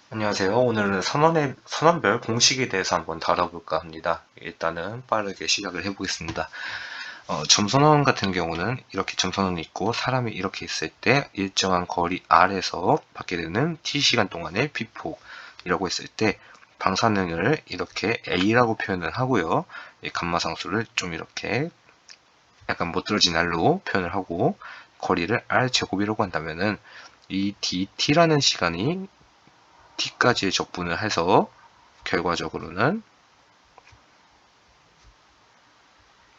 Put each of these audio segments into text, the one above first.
안녕하세요. 오늘은 선언별 공식에 대해서 한번 다뤄볼까 합니다. 일단은 빠르게 시작을 해보겠습니다. 점선언 같은 경우는 이렇게 점선언이 있고 사람이 이렇게 있을 때 일정한 거리 R에서 받게 되는 T시간 동안의 피폭이라고 했을 때 방사능을 이렇게 A라고 표현을 하고요. 이 감마상수를 좀 이렇게 약간 못들어진 R로 표현을 하고 거리를 R제곱이라고 한다면은 이 DT라는 시간이 t까지의 적분을 해서 결과적으로는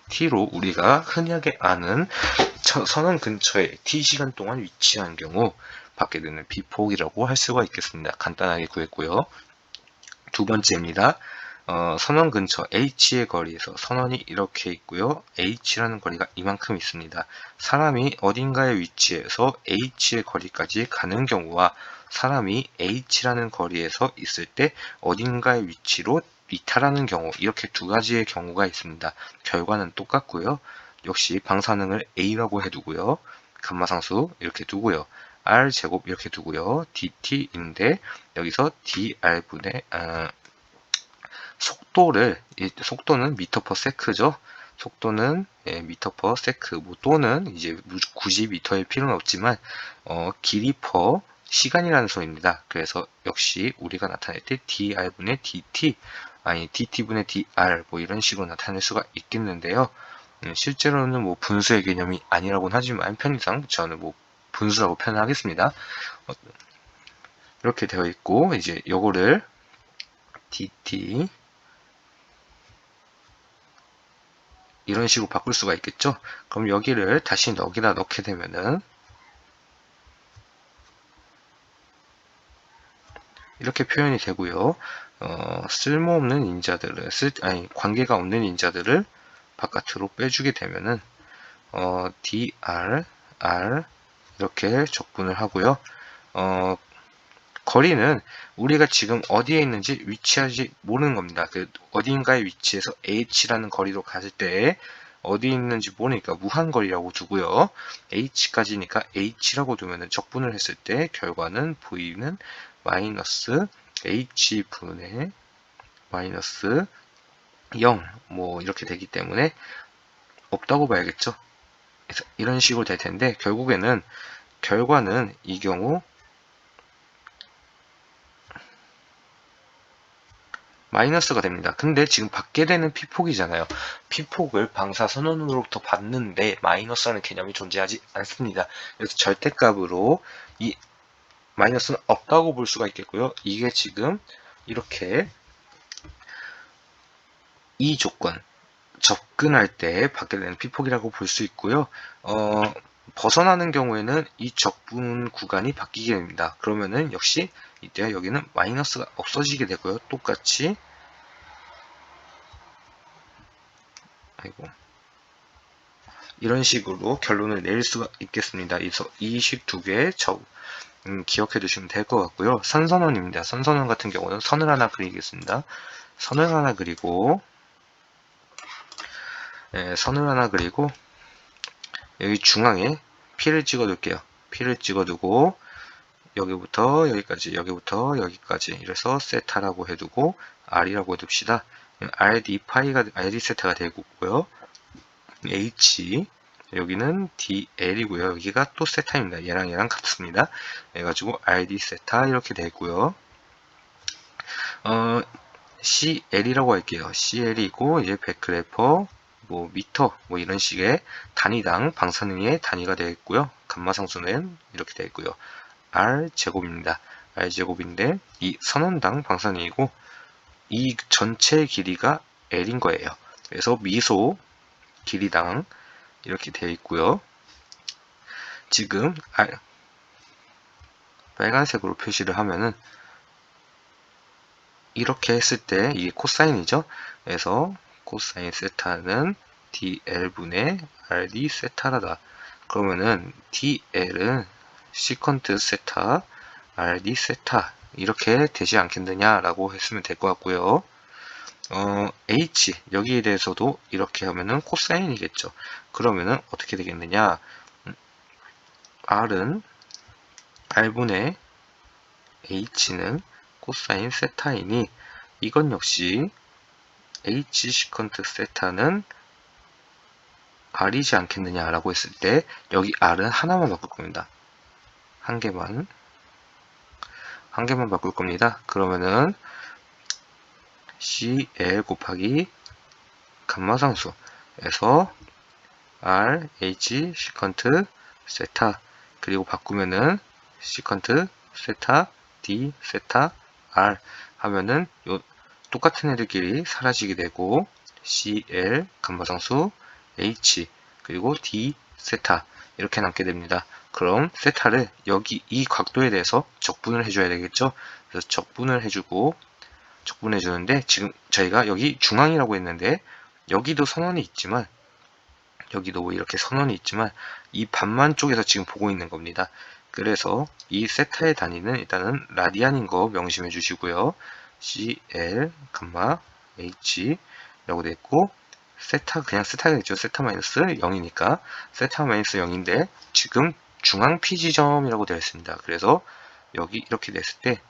t로 우리가 흔하게 아는 선원 근처에 t시간 동안 위치한 경우 받게 되는 비폭이라고 할 수가 있겠습니다. 간단하게 구했고요. 두 번째입니다. 선원 근처 H의 거리에서 선원이 이렇게 있고요. H라는 거리가 이만큼 있습니다. 사람이 어딘가에 위치해서 H의 거리까지 가는 경우와 사람이 H라는 거리에서 있을 때 어딘가의 위치로 이탈하는 경우, 이렇게 두 가지의 경우가 있습니다. 결과는 똑같고요. 역시 방사능을 A라고 해두고요. 감마상수 이렇게 두고요. R제곱 이렇게 두고요. DT인데 여기서 DR분의 속도는 미터 퍼 세크죠. 속도는 미터 퍼 세크, 뭐 또는 이제 굳이 미터일 필요는 없지만 길이 퍼 시간이라는 소리입니다. 그래서 역시 우리가 나타낼 때 dr분의 dt 아니 dt분의 dr 뭐 이런 식으로 나타낼 수가 있겠는데요. 실제로는 뭐 분수의 개념이 아니라고는 하지만 편의상 저는 뭐 분수라고 표현하겠습니다. 이렇게 되어 있고 이제 요거를 dt 이런 식으로 바꿀 수가 있겠죠. 그럼 여기를 다시 여기다 넣게 되면은 이렇게 표현이 되고요. 쓸모없는 인자들을 관계가 없는 인자들을 바깥으로 빼주게 되면은 dr, r 이렇게 적분을 하고요. 거리는 우리가 지금 어디에 있는지 위치하지 모르는 겁니다. 어딘가에 위치해서 h라는 거리로 갔을 때 어디 있는지 모르니까 무한거리라고 두고요. h까지니까 h라고 두면 적분을 했을 때 결과는 v는 마이너스 h분의 마이너스 0 뭐 이렇게 되기 때문에 없다고 봐야겠죠. 그래서 이런 식으로 될 텐데 결국에는 결과는 이 경우 마이너스가 됩니다. 근데 지금 받게 되는 피폭이잖아요. 피폭을 방사선언으로부터 받는데 마이너스라는 개념이 존재하지 않습니다. 그래서 절대값으로 이 마이너스는 없다고 볼 수가 있겠고요. 이게 지금 이렇게 이 조건 접근할 때 받게 되는 피폭이라고 볼 수 있고요. 벗어나는 경우에는 이 적분 구간이 바뀌게 됩니다. 그러면은 역시 이때 여기는 마이너스가 없어지게 되고요. 똑같이 아이고 이런 식으로 결론을 내릴 수가 있겠습니다. 그래서 이 식 두 개 기억해 두시면 될 것 같고요. 선선원입니다. 선선원 같은 경우는 선을 하나 그리겠습니다. 선을 하나 그리고 선을 하나 그리고 여기 중앙에 P를 찍어 둘게요. P를 찍어 두고 여기부터 여기까지 여기부터 여기까지 이래서 세타라고 해두고 R이라고 해둡시다. RD 세타가 되고요. H 여기는 DL이고요. 여기가 또 세타입니다. 얘랑 같습니다. 해가지고 RD 세타 이렇게 되고요. CL이라고 할게요. CL이고 이제 베크레퍼 뭐 미터 뭐 이런 식의 단위당 방사능의 단위가 되겠고요. 감마상수는 이렇게 되겠고요. R 제곱입니다. R 제곱인데 이 선원당 방사능이고 이 전체 길이가 L인 거예요. 그래서 미소 길이당 이렇게 되어 있고요. 지금 빨간색으로 표시를 하면은 이렇게 했을 때 이게 코사인이죠. 그래서 코사인 세타는 dl분의 rd 세타라다. 그러면은 dl은 시컨트 세타 rd 세타 이렇게 되지 않겠느냐라고 했으면 될 것 같고요. h 여기에 대해서도 이렇게 하면은 코사인이겠죠. 그러면은 어떻게 되겠느냐? r은 r분의 h는 코사인 세타이니 이건 역시 h 시컨트 세타는 r이지 않겠느냐라고 했을 때 여기 r은 하나만 바꿀 겁니다. 한 개만 바꿀 겁니다. 그러면은 CL 곱하기 감마상수에서 R, H, 시컨트, 세타 그리고 바꾸면은 시컨트, 세타, D, 세타, R 하면은 요 똑같은 애들끼리 사라지게 되고 CL 감마상수, H 그리고 D, 세타 이렇게 남게 됩니다. 그럼 세타를 여기 이 각도에 대해서 적분을 해줘야 되겠죠. 그래서 적분을 해주는데 지금 저희가 여기 중앙이라고 했는데 여기도 선원이 있지만 여기도 뭐 이렇게 선원이 있지만 이 반만 쪽에서 지금 보고 있는 겁니다. 그래서 이 세타의 단위는 일단은 라디안인 거 명심해 주시고요. CL, H 라고 되어 있고 세타 그냥 세타가 있죠. 세타 마이너스 0이니까 세타 마이너스 0인데 지금 중앙 P 지점이라고 되어 있습니다. 그래서 여기 이렇게 됐을 때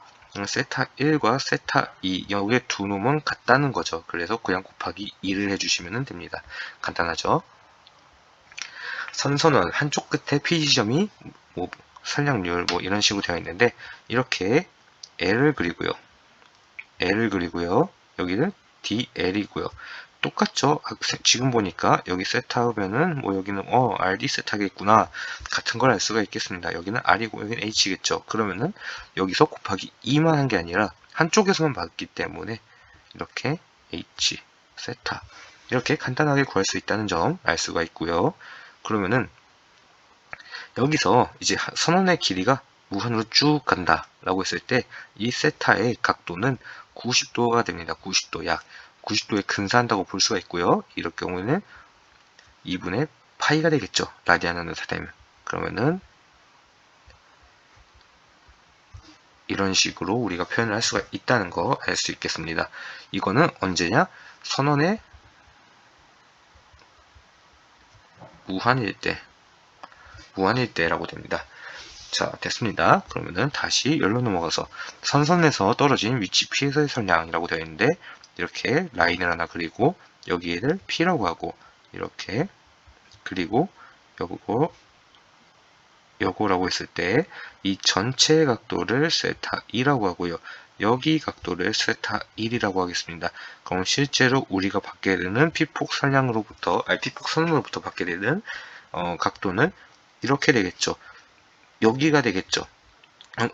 세타 1과 세타 2 여기에 두 놈은 같다는 거죠. 그래서 그냥 곱하기 2를 해주시면 됩니다. 간단하죠. 선선원 한쪽 끝에 P 지점이 뭐 선량률 뭐 이런 식으로 되어 있는데 이렇게 L을 그리고요. 여기는 DL이고요. 똑같죠? 지금 보니까 여기 세타하면은 뭐 여기는 RD 세타겠구나 같은 걸 알 수가 있겠습니다. 여기는 R이고 여기는 H겠죠. 그러면은 여기서 곱하기 2만 한 게 아니라 한쪽에서만 받기 때문에 이렇게 H 세타 이렇게 간단하게 구할 수 있다는 점 알 수가 있고요. 그러면은 여기서 이제 선원의 길이가 무한으로 쭉 간다 라고 했을 때 이 세타의 각도는 90도가 됩니다. 90도 약 90도에 근사한다고 볼 수가 있고요. 이럴 경우에는 2분의 파이가 되겠죠. 라디안으로 되면 그러면은 이런 식으로 우리가 표현을 할 수가 있다는 거 알 수 있겠습니다. 이거는 언제냐? 선원의 무한일 때라고 됩니다. 자, 됐습니다. 그러면은 다시 열로 넘어가서 선선에서 떨어진 위치 P에서의 선량이라고 되어 있는데 이렇게 라인을 하나 그리고 여기를 P라고 하고 이렇게 그리고 요거라고 했을 때 이 전체 각도를 세타 2라고 하고요. 여기 각도를 세타 1이라고 하겠습니다. 그럼 실제로 우리가 받게 되는 피폭 선으로부터 받게 되는 각도는 이렇게 되겠죠. 여기가 되겠죠.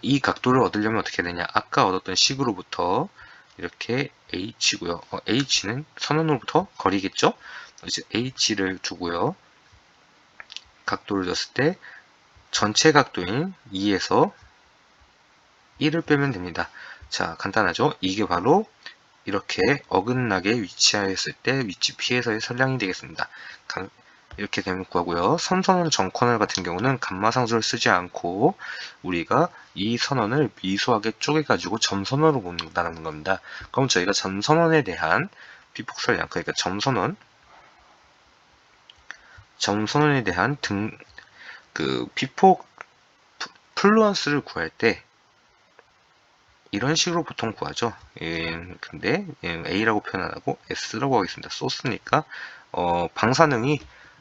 이 각도를 얻으려면 어떻게 되냐? 아까 얻었던 식으로부터 이렇게 H고요. H는 선원으로부터 거리겠죠? 이제 H를 두고요. 각도를 줬을 때 전체 각도인 2에서 1을 빼면 됩니다. 자, 간단하죠? 이게 바로 이렇게 어긋나게 위치하였을 때 위치 P에서의 선량이 되겠습니다. 이렇게 되면 구하고요. 선선원 정커널 같은 경우는 감마상수를 쓰지 않고 우리가 이 선원을 미소하게 쪼개가지고 점선원으로 본다는 겁니다. 그럼 저희가 점선원에 대한 비폭설량, 그러니까 점선원에 대한 비폭 플루언스를 구할 때 이런 식으로 보통 구하죠. 근데 A라고 표현 안 하고 S라고 하겠습니다. 소스니까 방사능이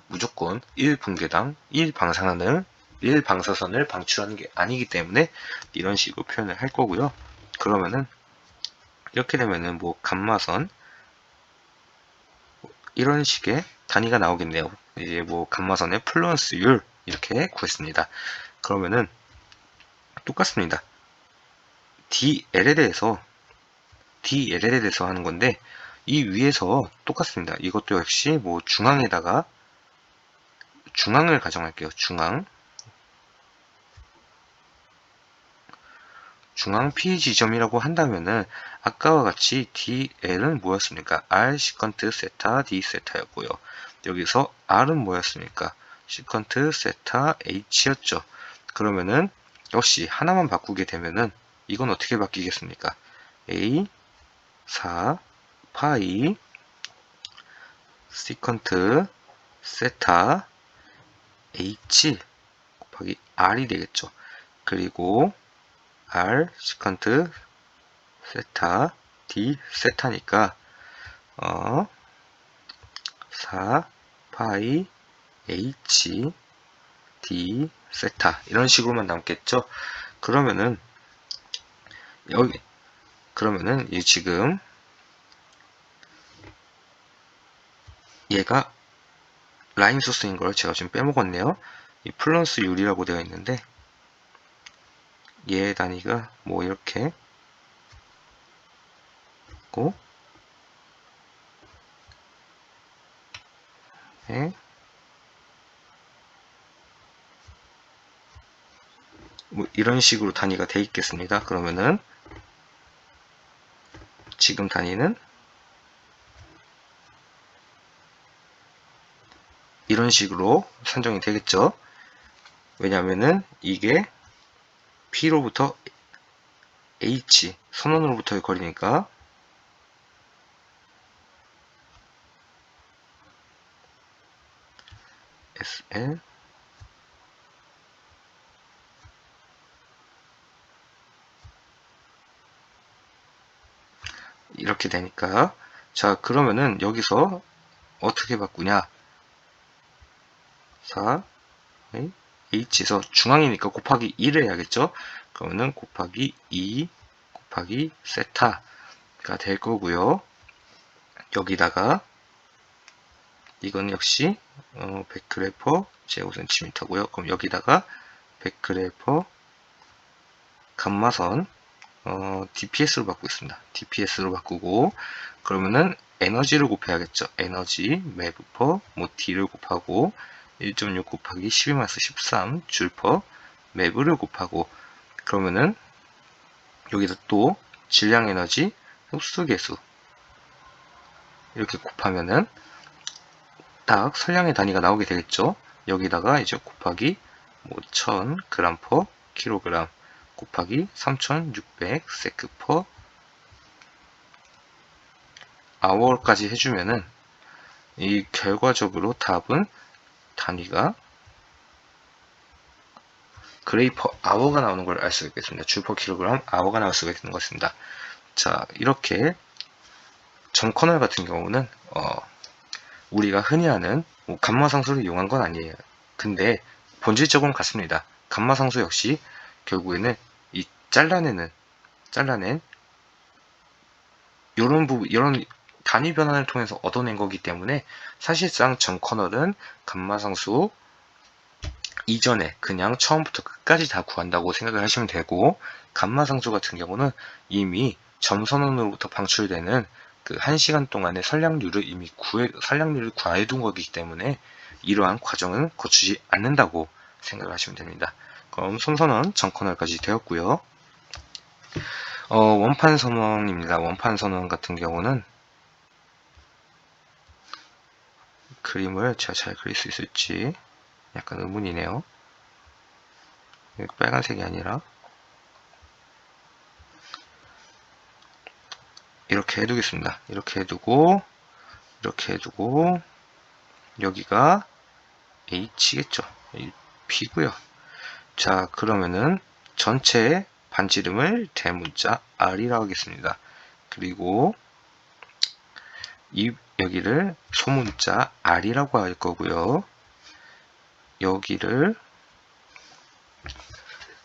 무조건 1분계당 1방사선을 방출하는 게 아니기 때문에 이런 식으로 표현을 할 거고요. 그러면은 이렇게 되면은 뭐 감마선 이런 식의 단위가 나오겠네요. 이제 뭐 감마선의 플루언스율 이렇게 구했습니다. 그러면은 똑같습니다. DL에 대해서 하는 건데 이 위에서 똑같습니다. 이것도 역시 뭐 중앙을 가정할게요. 중앙 P 지점이라고 한다면은 아까와 같이 DL은 뭐였습니까? R 시컨트 세타 D 세타였고요. 여기서 R은 뭐였습니까? 시컨트 세타 H였죠. 그러면은 역시 하나만 바꾸게 되면은 이건 어떻게 바뀌겠습니까? A 4 파이 시컨트 세타 H 곱하기 R이 되겠죠. 그리고 R 시컨트 세타 d 세타니까 4 파이 h d 세타 이런 식으로만 남겠죠. 그러면은 이 지금 얘가 라인 소스인 걸 제가 지금 빼먹었네요. 이 플러스 유리라고 되어 있는데 얘 단위가 뭐 이렇게 있고 네. 뭐 이런 식으로 단위가 돼 있겠습니다. 그러면은 지금 단위는 이런 식으로 산정이 되겠죠. 왜냐하면은 이게 P로부터 H 선원으로부터의 거리니까 SL 이렇게 되니까 자 그러면은 여기서 어떻게 바꾸냐 4 H에서 중앙이니까 곱하기 1을 해야겠죠. 그러면은 곱하기 2 곱하기 세타가 될 거고요. 여기다가 이건 역시 100g 제5cm고요. 그럼 여기다가 100g 감마선 DPS로 바꾸고 있습니다. DPS로 바꾸고 그러면은 에너지를 곱해야겠죠. 에너지 매브 퍼 뭐 D를 곱하고 1.6 곱하기 12-13 줄 퍼 매브를 곱하고 그러면은 여기다 또 질량 에너지 흡수 계수 이렇게 곱하면은 딱 선량의 단위가 나오게 되겠죠. 여기다가 이제 곱하기 뭐 1000g per kg 곱하기 3600 sec per hour까지 해주면은 이 결과적으로 답은 단위가 그레이 퍼 아워가 나오는 걸 알 수가 있겠습니다. 줄 퍼 킬로그램 아워가 나올 수가 있는 것입니다. 자 이렇게 정커널 같은 경우는 우리가 흔히 아는 뭐 감마상수를 이용한 건 아니에요. 근데 본질적으로는 같습니다. 감마상수 역시 결국에는 이 잘라낸 이런 부분 이런 단위 변환을 통해서 얻어낸 거기 때문에 사실상 정커널은 감마상수 이전에 그냥 처음부터 끝까지 다 구한다고 생각을 하시면 되고 감마상수 같은 경우는 이미 점선원으로부터 방출되는 그 1시간 동안의 선량률을 이미 선량률을 구해둔 거기 때문에 이러한 과정은 거치지 않는다고 생각을 하시면 됩니다. 그럼 손선원 정커널까지 되었고요. 원판 선원입니다. 원판 선원 같은 경우는 그림을 제가 잘 그릴 수 있을지 약간 의문이네요. 빨간색이 아니라 이렇게 해두겠습니다. 이렇게 해두고 이렇게 해두고 여기가 H겠죠. P고요. 자 그러면은 전체 반지름을 대문자 R이라고 하겠습니다. 그리고 여기를 소문자 R이라고 할 거고요. 여기를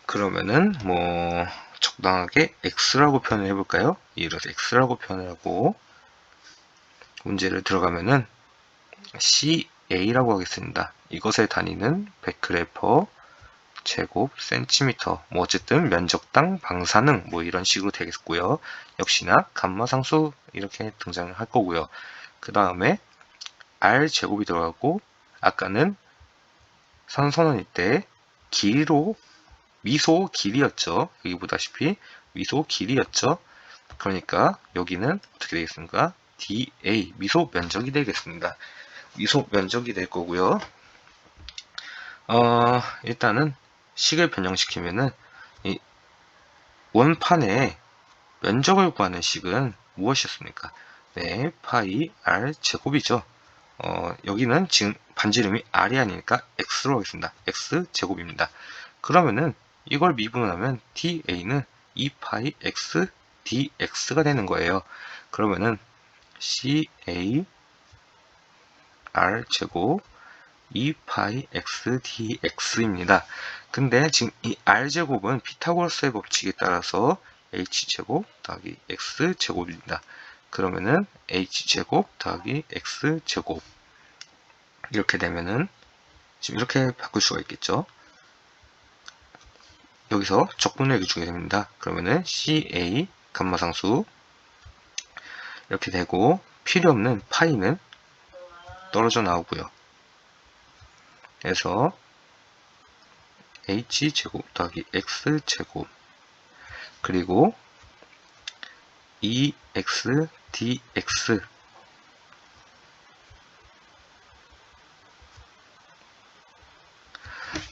그러면은 뭐 적당하게 X라고 표현을 해볼까요? 이래서 X라고 표현을 하고 문제를 들어가면은 CA라고 하겠습니다. 이것의 단위는 100g 제곱 센티미터 뭐 어쨌든 면적당 방사능 뭐 이런 식으로 되겠고요. 역시나 감마상수 이렇게 등장을 할 거고요. 그 다음에 R 제곱이 들어가고 아까는 선선원일 때 길이로 미소 길이였죠. 여기 보다시피 미소 길이였죠. 그러니까 여기는 어떻게 되겠습니까? DA 미소 면적이 되겠습니다. 미소 면적이 될 거고요. 일단은 식을 변형시키면은 이 원판의 면적을 구하는 식은 무엇이었습니까? 네, 파이 R 제곱이죠. 여기는 지금 반지름이 R이 아니니까 X로 하겠습니다. X 제곱입니다. 그러면은 이걸 미분하면 DA는 2파이 X dx가 되는 거예요. 그러면은 CA R 제곱 2파이 x dx입니다. 근데 지금 이 r제곱은 피타고라스의 법칙에 따라서 h제곱 더하기 x제곱입니다. 그러면은 h제곱 더하기 x제곱 이렇게 되면은 지금 이렇게 바꿀 수가 있겠죠. 여기서 적분을 해주게 됩니다. 그러면은 CA 감마상수 이렇게 되고 필요 없는 파이는 떨어져 나오고요. 그래서 h제곱 더하기 x제곱 그리고 2x dx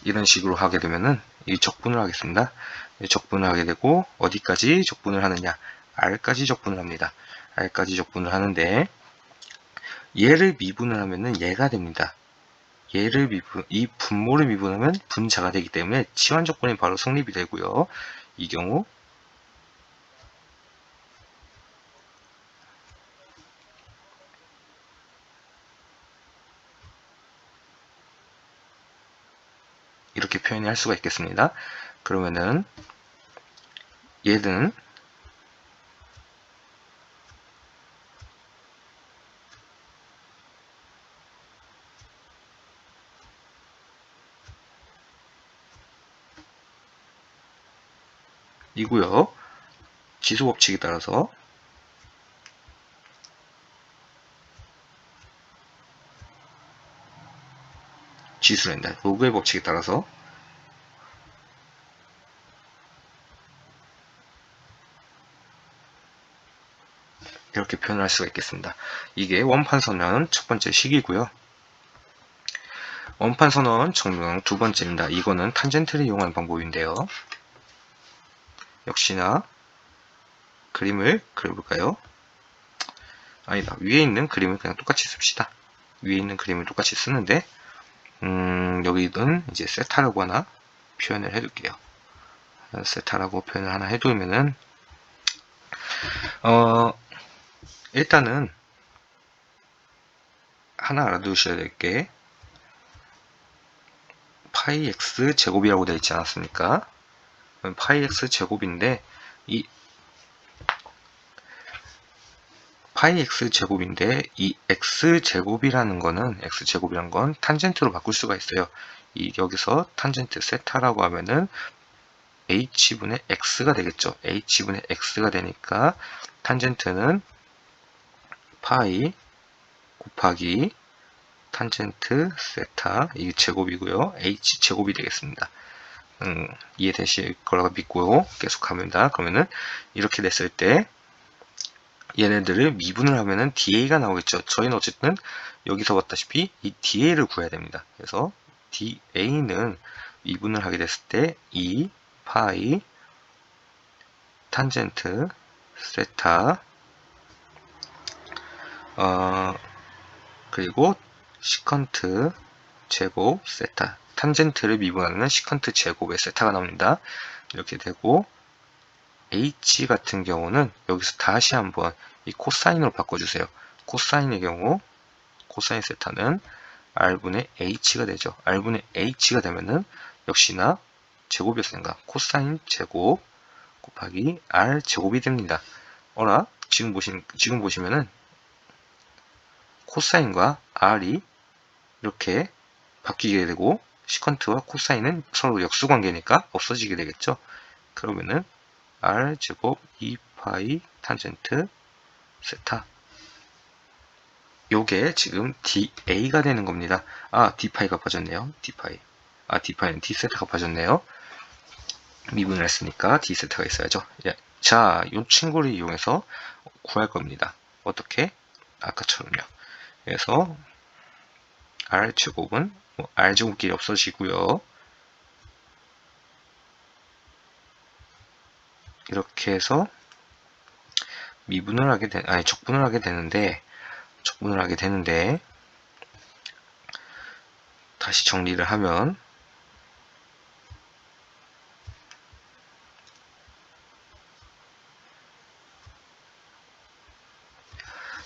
이런 식으로 하게 되면은 이 적분을 하겠습니다. 적분을 하게 되고 어디까지 적분을 하느냐? r까지 적분을 합니다. r까지 적분을 하는데 얘를 미분을 하면은 얘가 됩니다. 얘를 이 분모를 미분하면 분자가 되기 때문에 치환 조건이 바로 성립이 되고요. 이 경우 이렇게 표현할 수가 있겠습니다. 그러면은 얘는 이고요. 지수 법칙에 따라서 지수랜다. 로그의 법칙에 따라서 이렇게 표현할 수가 있겠습니다. 이게 원판선언 첫 번째 식이고요. 원판선언 증명 두 번째입니다. 이거는 탄젠트를 이용하는 방법인데요. 역시나 그림을 그려볼까요? 아니다. 위에 있는 그림을 그냥 똑같이 씁시다. 위에 있는 그림을 똑같이 쓰는데 여기는 이제 세타라고 하나 표현을 해둘게요. 세타라고 표현을 하나 해두면은 일단은 하나 알아두셔야 될 게 파이 x 제곱이라고 되어 있지 않았습니까? 파이 x 제곱인데 이 파이 x 제곱인데 이 x 제곱이라는 거는 탄젠트로 바꿀 수가 있어요. 여기서 탄젠트 세타라고 하면은 h분의 x가 되겠죠. h분의 x가 되니까 탄젠트는 파이 곱하기 탄젠트 세타 이 제곱이고요. h 제곱이 되겠습니다. 이해되실 거라고 믿고요. 계속합니다. 그러면은 이렇게 됐을 때 얘네들을 미분을 하면은 DA가 나오겠죠. 저희는 어쨌든 여기서 봤다시피 이 DA를 구해야 됩니다. 그래서 DA는 미분을 하게 됐을 때 2 파이 탄젠트 세타 그리고 시컨트 제곱 세타 탄젠트를 미분하는 시컨트 제곱의 세타가 나옵니다. 이렇게 되고 h 같은 경우는 여기서 다시 한번 이 코사인으로 바꿔주세요. 코사인의 경우 코사인 세타는 r분의 h가 되죠. r분의 h가 되면은 역시나 제곱이었으니까 코사인 제곱 곱하기 r 제곱이 됩니다. 지금 보시면은 코사인과 r이 이렇게 바뀌게 되고 시컨트와 코사인은 서로 역수관계니까 없어지게 되겠죠. 그러면은 r제곱 2파이 탄젠트 세타 요게 지금 DA가 되는 겁니다. D파이가 빠졌네요. D파이는 D세타가 빠졌네요. 미분을 했으니까 D세타가 있어야죠. 자, 이 친구를 이용해서 구할 겁니다. 어떻게? 아까처럼요. 그래서 R제곱은 R제곱끼리 없어지고요. 이렇게 해서 적분을 하게 되는데 다시 정리를 하면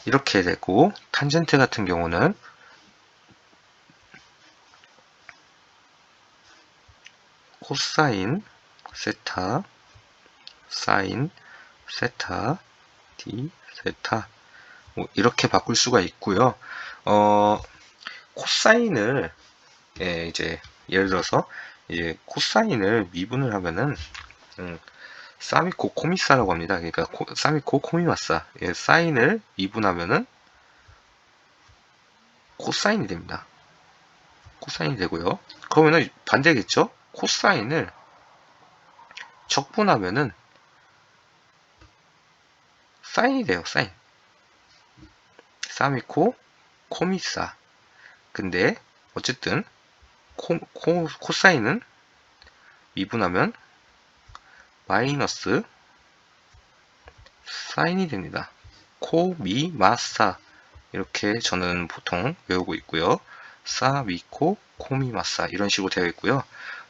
이렇게 되고, 탄젠트 같은 경우는 코사인 세타 사인 세타 d 세타 뭐 이렇게 바꿀 수가 있고요. 코사인을 이제 예를 들어서 이제 코사인을 미분을 하면은 사미코 코미사라고 합니다. 그러니까 사미코 코미마사 사인을 미분하면은 코사인이 됩니다. 코사인이 되고요. 그러면은 반대겠죠? 코사인을 적분하면은 사인이 돼요. 사인. 사미코 코미사. 근데 어쨌든 코사인은 미분하면 마이너스 사인이 됩니다. 코미마사 이렇게 저는 보통 외우고 있고요. 사미코 코미마사 이런 식으로 되어 있고요.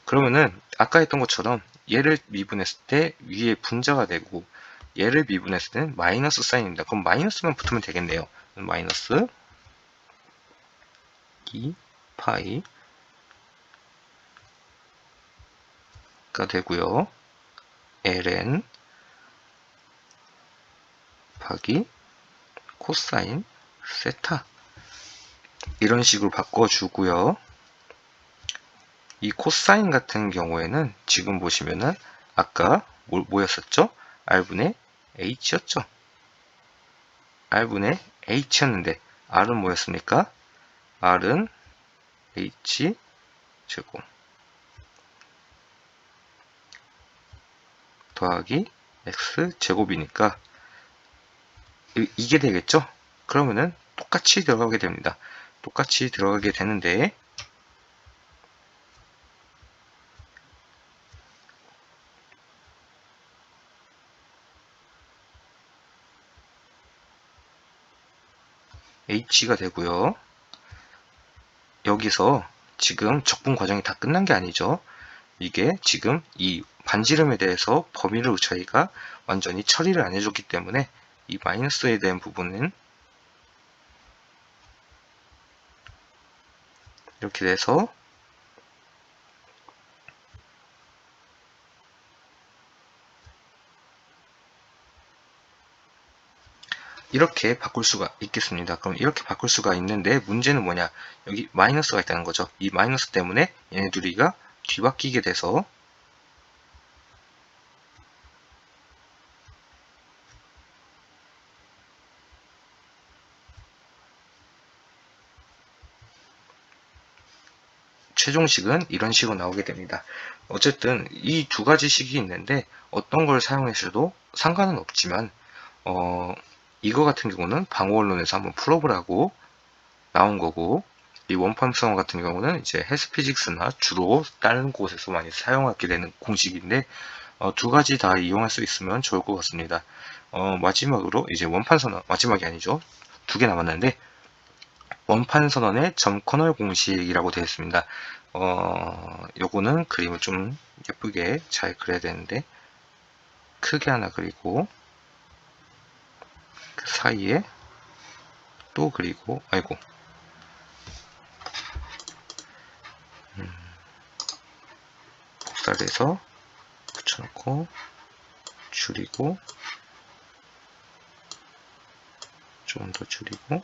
그러면은 아까 했던 것처럼 얘를 미분했을 때 위에 분자가 되고 얘를 미분했을 때는 마이너스 사인입니다. 그럼 마이너스만 붙으면 되겠네요. 마이너스 2파이가 되고요. ln 곱하기 코사인 세타 이런 식으로 바꿔주고요. 이 코사인 같은 경우에는 지금 보시면은 아까 뭐였었죠? r분의 h였죠? r분의 h였는데 r은 뭐였습니까? r은 h 제곱 더하기 x 제곱이니까 이게 되겠죠? 그러면은 똑같이 들어가게 됩니다. 똑같이 들어가게 되는데 h가 되고요. 여기서 지금 적분 과정이 다 끝난 게 아니죠. 이게 지금 이 반지름에 대해서 범위를 저희가 완전히 처리를 안 해줬기 때문에 이 마이너스에 대한 부분은 이렇게 돼서 이렇게 바꿀 수가 있겠습니다. 그럼 이렇게 바꿀 수가 있는데 문제는 뭐냐? 여기 마이너스가 있다는 거죠. 이 마이너스 때문에 얘네 둘이가 뒤바뀌게 돼서 최종식은 이런 식으로 나오게 됩니다. 어쨌든 이 두 가지 식이 있는데 어떤 걸 사용하셔도 상관은 없지만 이거 같은 경우는 방어원론에서 한번 풀어보라고 나온 거고 이 원판성어 같은 경우는 이제 헬스피직스나 주로 다른 곳에서 많이 사용하게 되는 공식인데 두 가지 다 이용할 수 있으면 좋을 것 같습니다. 마지막으로 이제 원판선언 마지막이 아니죠. 두 개 남았는데 원판선언의 점커널 공식이라고 되어 있습니다. 요거는 그림을 좀 예쁘게 잘 그려야 되는데 크게 하나 그리고 그 사이에 또 그리고 아이고 복사를 해서 붙여놓고 줄이고 좀 더 줄이고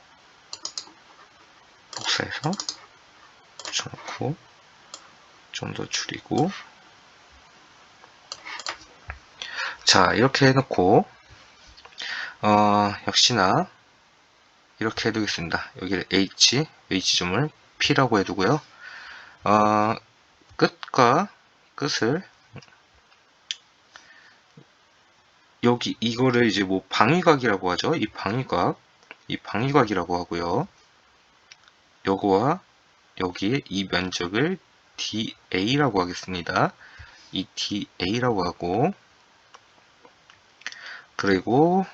복사해서 붙여놓고 좀 더 줄이고 자 이렇게 해놓고 역시나 이렇게 해두겠습니다. 여기를 H점을 P라고 해두고요. 끝과 끝을 여기 이거를 이제 뭐 방위각이라고 하죠. 이 방위각이라고 하고요. 요거와 여기에 이 면적을 DA라고 하겠습니다. 이 DA라고 하고 그리고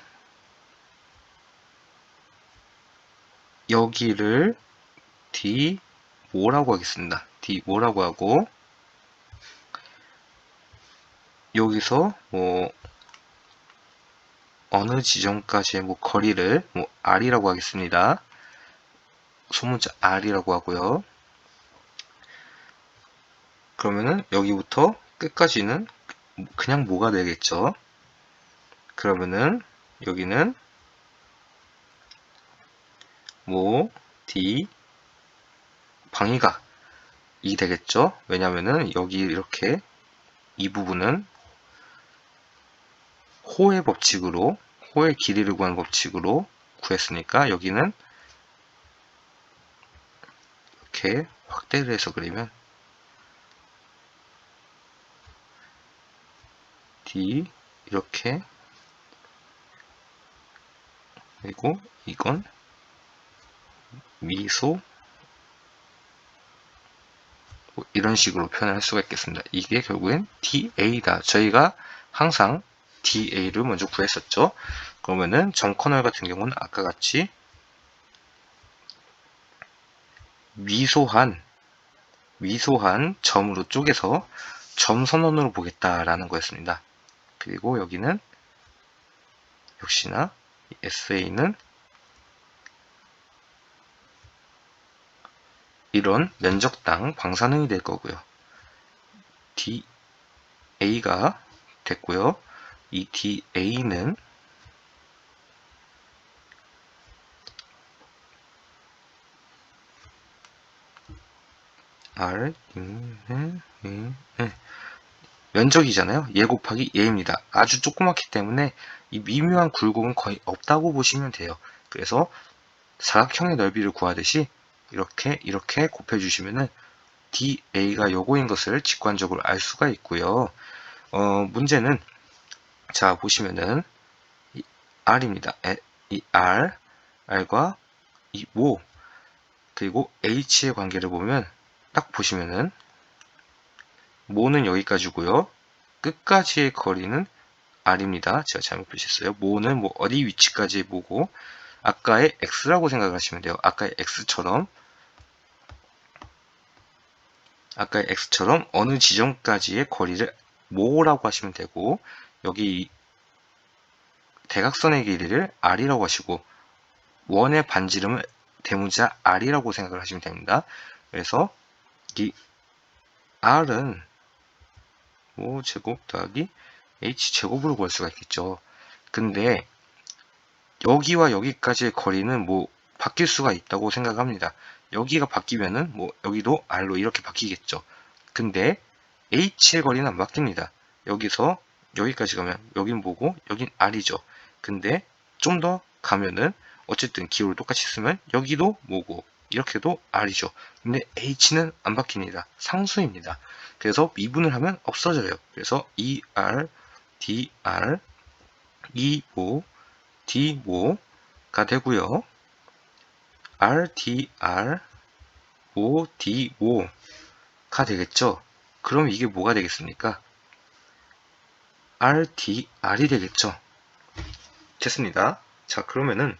여기를 D5라고 하겠습니다. D5라고 하고 여기서 뭐 어느 지점까지의 뭐 거리를 뭐 r이라고 하겠습니다. 소문자 r이라고 하고요. 그러면은 여기부터 끝까지는 그냥 뭐가 되겠죠. 그러면은 여기는 뭐 d 방위가 이 되겠죠. 왜냐면은 여기 이렇게 이 부분은 호의 법칙으로, 호의 길이를 구하는 법칙으로 구했으니까 여기는 이렇게 확대를 해서 그리면 D 이렇게, 그리고 이건 미소, 뭐 이런 식으로 표현할 수가 있겠습니다. 이게 결국엔 DA다. 저희가 항상 DA를 먼저 구했었죠. 그러면은 점커널 같은 경우는 아까 같이 미소한 점으로 쪼개서 점선언으로 보겠다라는 거였습니다. 그리고 여기는 역시나 SA는 이런 면적당 방사능이 될 거고요. DA가 됐고요. 이 DA는 R 면적이잖아요. 얘 곱하기 얘입니다. 아주 조그맣기 때문에 이 미묘한 굴곡은 거의 없다고 보시면 돼요. 그래서 사각형의 넓이를 구하듯이 이렇게 곱해주시면은 DA가 요거인 것을 직관적으로 알 수가 있고요. 문제는 자 보시면은 이 R입니다. 이 R과 이 모 그리고 H의 관계를 보면 딱 보시면은 모는 여기까지고요. 끝까지의 거리는 R입니다. 제가 잘못 표시했어요. 모는 뭐 어디 위치까지의 모고 아까의 X라고 생각하시면 돼요. 아까의 X처럼 어느 지점까지의 거리를 모라고 하시면 되고 여기 대각선의 길이를 R이라고 하시고 원의 반지름을 대문자 R이라고 생각을 하시면 됩니다. 그래서 이 R은 모 제곱 더하기 H 제곱으로 구할 수가 있겠죠. 근데 여기와 여기까지의 거리는 뭐 바뀔 수가 있다고 생각합니다. 여기가 바뀌면은 뭐 여기도 R로 이렇게 바뀌겠죠. 근데 H의 거리는 안 바뀝니다. 여기서 여기까지 가면 여긴 뭐고 여긴 R이죠. 근데 좀 더 가면은 어쨌든 기호를 똑같이 쓰면 여기도 뭐고 이렇게도 R이죠. 근데 H는 안 바뀝니다. 상수입니다. 그래서 미분을 하면 없어져요. 그래서 ER, DR, E5, D5가 되고요. RDR, OD5가 되겠죠. 그럼 이게 뭐가 되겠습니까? RDR이 되겠죠. 됐습니다. 자, 그러면은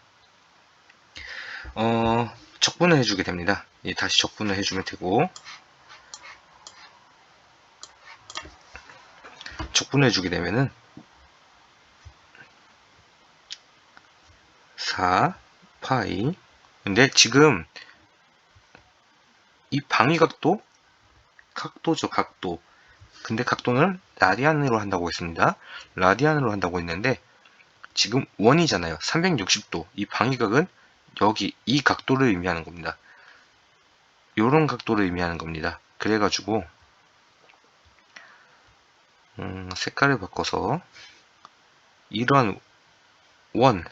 적분을 해주게 됩니다. 예, 다시 적분을 해주면 되고 적분을 해주게 되면은 4 파이 근데 지금 이 방위각도 각도죠, 각도. 근데 각도는 라디안으로 한다고 했습니다. 라디안으로 한다고 했는데 지금 원이잖아요. 360도. 이 방위각은 여기 이 각도를 의미하는 겁니다. 요런 각도를 의미하는 겁니다. 그래가지고 색깔을 바꿔서 이러한 원은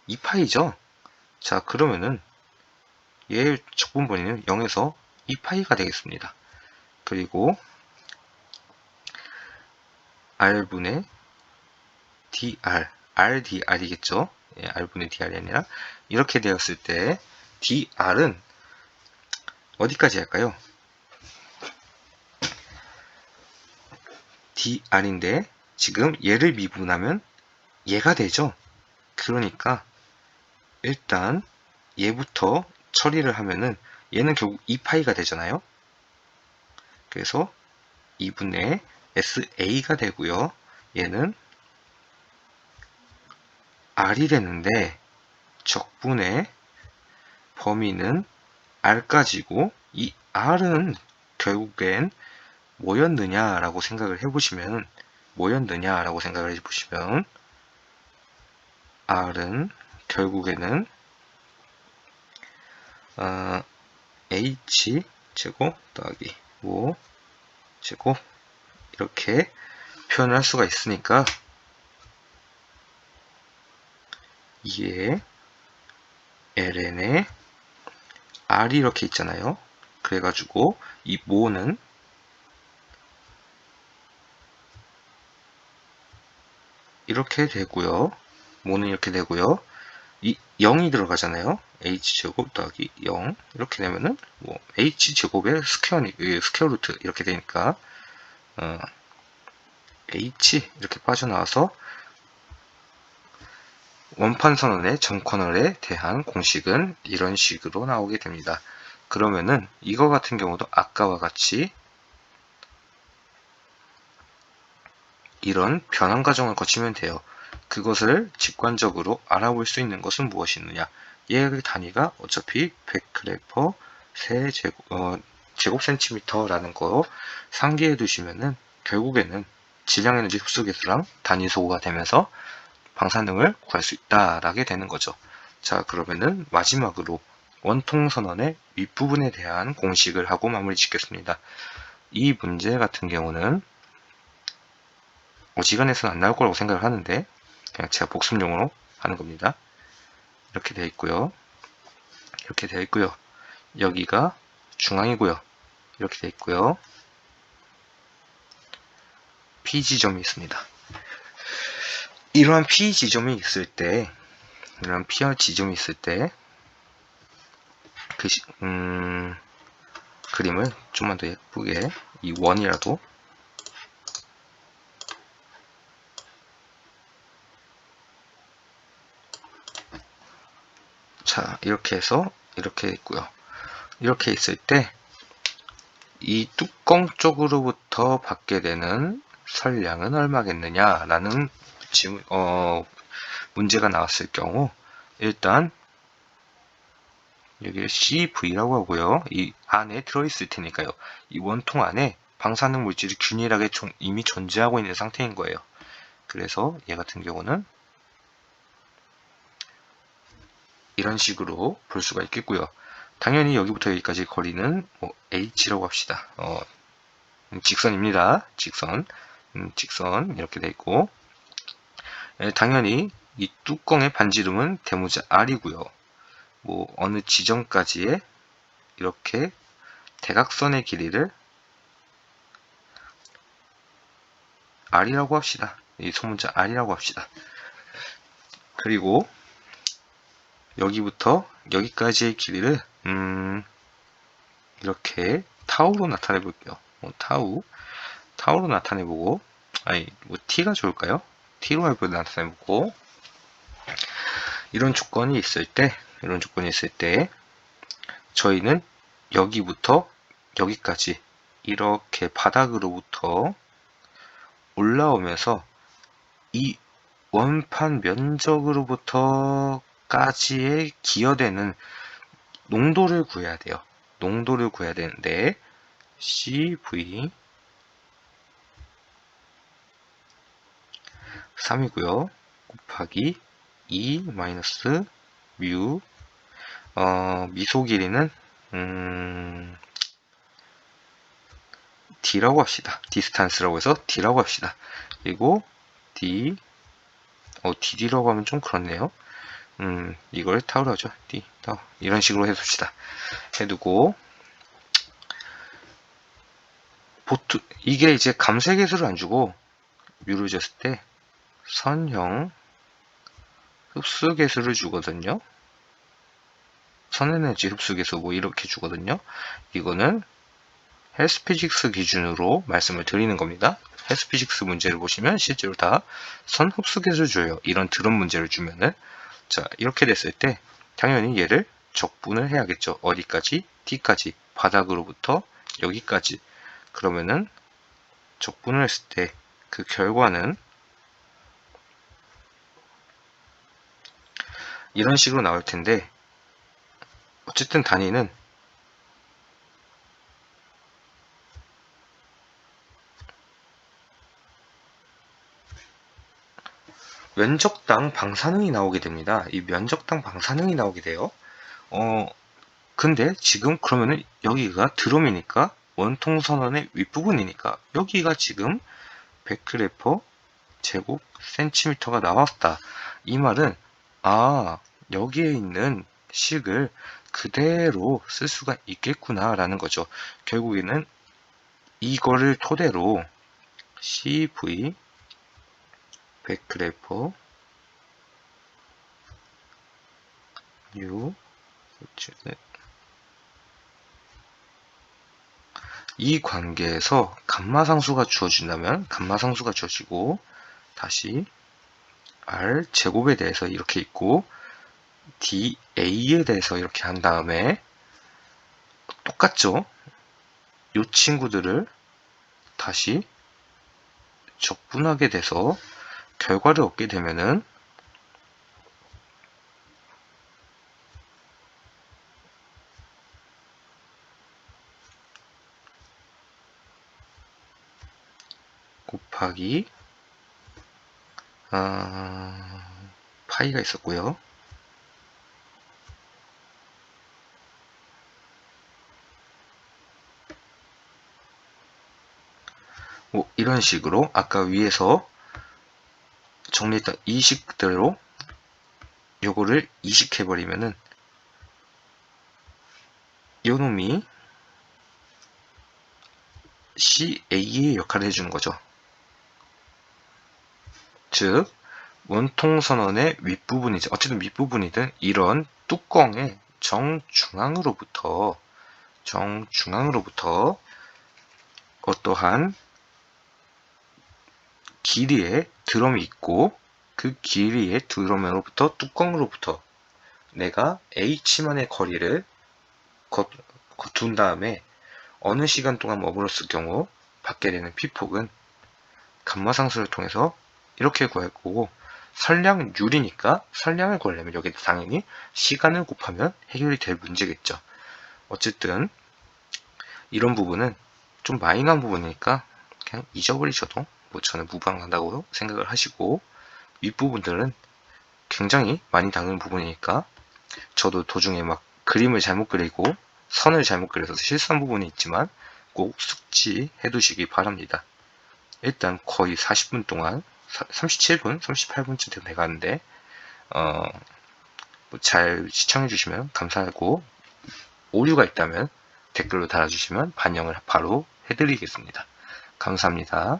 2파이죠. 자, 그러면은 얘 적분 범위는 0에서 2파이가 되겠습니다. 그리고 R분의 DR, RDR이겠죠. 예, R분의 DR이 아니라 이렇게 되었을 때 DR은 어디까지 할까요? DR인데 지금 얘를 미분하면 얘가 되죠. 그러니까 일단 얘부터 처리를 하면은 얘는 결국 2파이가 되잖아요. 그래서 2분의 SA가 되고요. 얘는 R이랬는데 적분의 범위는 R까지고 이 R은 결국엔 뭐였느냐라고 생각을 해보시면 R은 결국에는 H 제곱 더하기 5 제곱 이렇게 표현을 할 수가 있으니까 이에 ln에 r이 이렇게 있잖아요. 그래가지고 이 모는 이렇게 되고요. 모는 이렇게 되고요. 이 0이 들어가잖아요. h제곱 더하기 0 이렇게 되면은 뭐 h제곱의 스퀘어 루트 이렇게 되니까 h 이렇게 빠져나와서 원판선언의 정커널에 대한 공식은 이런 식으로 나오게 됩니다. 그러면은 이거 같은 경우도 아까와 같이 이런 변환 과정을 거치면 돼요. 그것을 직관적으로 알아볼 수 있는 것은 무엇이 있느냐. 얘의 단위가 어차피 베크레퍼 제곱 센티미터라는 거 상기해 두시면은 결국에는 질량 에너지 흡수 계수랑 단위 소구가 되면서 방사능을 구할 수 있다라게 되는 거죠. 자, 그러면은 마지막으로 원통선언의 윗부분에 대한 공식을 하고 마무리 짓겠습니다. 이 문제 같은 경우는 어지간해서는 안 나올 거라고 생각을 하는데 그냥 제가 복습용으로 하는 겁니다. 이렇게 되어 있고요. 이렇게 되어 있고요. 여기가 중앙이고요. 이렇게 되어 있고요. P지점이 있습니다. 이러한 P지점이 있을 때 그림을 좀만 더 예쁘게 이 원이라도 자 이렇게 해서 이렇게 있고요. 이렇게 있을 때 이 뚜껑 쪽으로부터 받게 되는 설량은 얼마겠느냐라는 문제가 나왔을 경우 일단 여기 CV라고 하고요. 이 안에 들어있을 테니까요. 이 원통 안에 방사능 물질이 균일하게 이미 존재하고 있는 상태인 거예요. 그래서 얘 같은 경우는 이런 식으로 볼 수가 있겠고요. 당연히 여기부터 여기까지 거리는 뭐 H라고 합시다. 직선입니다. 직선 이렇게 돼 있고 당연히 이 뚜껑의 반지름은 대문자 R이고요. 뭐 어느 지점까지의 이렇게 대각선의 길이를 R이라고 합시다. 이 소문자 R이라고 합시다. 그리고 여기부터 여기까지의 길이를 이렇게 타우로 나타내 볼게요. 타우로 나타내 보고 뭐 T가 좋을까요? T로 나타내 보고 이런 조건이 있을 때 저희는 여기부터 여기까지 이렇게 바닥으로부터 올라오면서 이 원판 면적으로부터까지의 기여되는 농도를 구해야 돼요. 농도를 구해야 되는데 CV 3이고요. 곱하기 2 마이너스 뮤 미소 길이는 D라고 합시다. 디스탄스라고 해서 D라고 합시다. 그리고 DD라고 하면 좀 그렇네요. 이걸 타우로 하죠. D, 타우. 이런 식으로 해둡시다. 해두고, 이게 이제 감쇄계수를 안 주고, 뮤를 줬을 때, 선형 흡수계수를 주거든요. 선에너지 흡수계수 뭐 이렇게 주거든요. 이거는 헬스피직스 기준으로 말씀을 드리는 겁니다. 헬스피직스 문제를 보시면 실제로 다 선 흡수계수를 줘요. 이런 드럼 문제를 주면은. 자, 이렇게 됐을 때 당연히 얘를 적분을 해야겠죠. 어디까지? D까지. 바닥으로부터 여기까지. 그러면은 적분을 했을 때 그 결과는 이런 식으로 나올 텐데, 어쨌든 단위는 면적당 방사능이 나오게 됩니다. 이 면적당 방사능이 나오게 돼요. 근데 지금 그러면은 여기가 드럼이니까 원통선언의 윗부분이니까 여기가 지금 100그래퍼 제곱 센티미터가 나왔다. 이 말은 여기에 있는 식을 그대로 쓸 수가 있겠구나 라는 거죠. 결국에는 이거를 토대로 CV 100그래퍼 U 이 관계에서 감마상수가 주어진다면 감마상수가 주어지고, 다시 R 제곱에 대해서 이렇게 있고 DA에 대해서 이렇게 한 다음에 똑같죠? 이 친구들을 다시 적분하게 돼서 결과를 얻게 되면은 곱하기 파이가 있었고요. 뭐 이런 식으로 아까 위에서 정리했던 이 식대로 요거를 이식해버리면은 요놈이 CA의 역할을 해주는 거죠. 즉 원통선언의 윗부분이죠. 어쨌든 밑부분이든 이런 뚜껑의 정중앙으로부터 어떠한 길이의 드럼이 있고 그 길이의 드럼으로부터 뚜껑으로부터 내가 H만의 거리를 둔 다음에 어느 시간 동안 머물렀을 경우 받게 되는 P폭은 감마상수를 통해서 이렇게 구할 거고, 선량은 유리니까 선량을 구하려면 여기 당연히 시간을 곱하면 해결이 될 문제겠죠. 어쨌든 이런 부분은 좀 마이너한 부분이니까 그냥 잊어버리셔도 뭐 저는 무방한다고 생각을 하시고, 윗부분들은 굉장히 많이 다루는 부분이니까 저도 도중에 막 그림을 잘못 그리고 선을 잘못 그려서 실수한 부분이 있지만 꼭 숙지해 두시기 바랍니다. 일단 거의 40분 동안 37분, 38분쯤 돼가는데 잘 시청해 주시면 감사하고, 오류가 있다면 댓글로 달아주시면 반영을 바로 해드리겠습니다. 감사합니다.